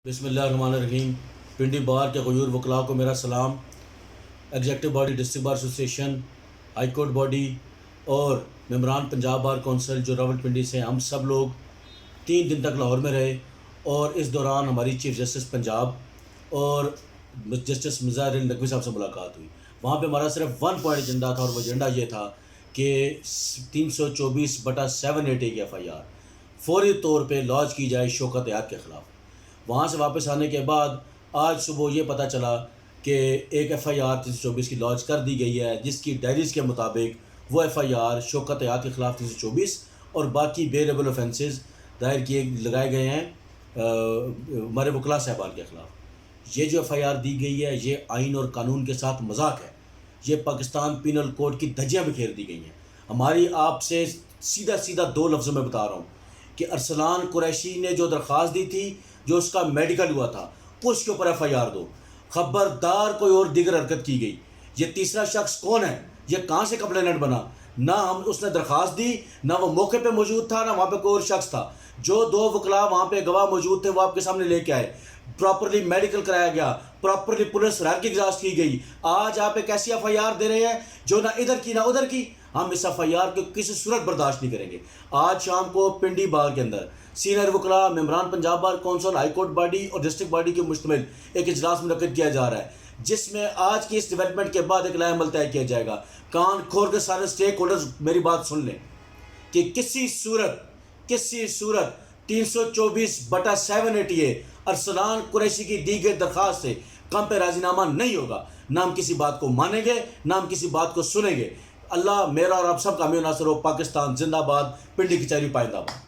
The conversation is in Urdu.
بسم اللہ الرحمن الرحیم۔ پنڈی بار کے غیور وکلاء کو میرا سلام۔ Executive body district bar association, high court body اور ممبران پنجاب بار کونسل جو راول پنڈی سے، ہم سب لوگ 3 دن تک لاہور میں رہے اور اس دوران ہماری چیف جسٹس پنجاب اور جسٹس مظاہر نقوی صاحب سے ملاقات ہوئی۔ وہاں پہ ہمارا صرف 1 پوائنٹ ایجنڈا تھا اور وہ ایجنڈا یہ تھا کہ 324/780 کی FIR فوری طور پہ لانچ کی جائے شوکت حیات کے خلاف۔ وہاں سے واپس آنے کے بعد آج صبح یہ پتہ چلا کہ ایک FIR 324 کی لانچ کر دی گئی ہے، جس کی ڈائریز کے مطابق وہ FIR شوکت حیات کے خلاف 324 اور باقی بیریبل اوفینسز لگائے گئے ہیں ہمارے وکلاء صاحبان کے خلاف۔ یہ جو FIR دی گئی ہے یہ آئین اور قانون کے ساتھ مذاق ہے، یہ پاکستان پینل کوڈ کی دھجیاں بکھیر دی گئی ہیں۔ ہماری آپ سے سیدھا 2 لفظوں میں بتا رہا ہوں کہ ارسلان قریشی نے جو درخواست دی تھی، جو اس کا میڈیکل ہوا تھا، اس کے اوپر FIR دو۔ خبردار کوئی اور دیگر حرکت کی گئی۔ یہ تیسرا شخص کون ہے؟ یہ کہاں سے کمپلیننٹ بنا؟ نہ اس نے درخواست دی، نہ وہ موقع پہ موجود تھا، نہ وہاں پہ کوئی اور شخص تھا۔ جو 2 وکلاء وہاں پہ گواہ موجود تھے وہ آپ کے سامنے لے کے آئے، پراپرلی میڈیکل کرایا گیا، پراپرلی پولیس رائے اجازت کی گئی۔ آج آپ ایک ایسی FIR دے رہے ہیں جو نہ ادھر کی نہ ادھر کی۔ ہم اس FIR کو کسی صورت برداشت نہیں کریں گے۔ آج شام کو پنڈی بار کے اندر سینئر وکلاء، ممبران Punjab bar council, high court body اور ڈسٹرکٹ باڈی کے مشتمل ایک اجلاس منعقد کیا جا رہا ہے، جس میں آج کی اس ڈیولپمنٹ کے بعد ایک لائحہ عمل طے کیا جائے گا۔ کان کھول کے سارے اسٹیک ہولڈرز میری بات سن لیں کہ کسی صورت 324/780 ارسلان قریشی کی دی گئی درخواست سے کم پہ راضی نامہ نہیں ہوگا۔ نہ ہم کسی بات کو مانیں گے، نہ ہم کسی بات کو سنیں گے۔ اللہ میرا اور آپ سب کا حامی و ناصر ہو۔ پاکستان زندہ باد، پنڈی کچہری پائندہ باد۔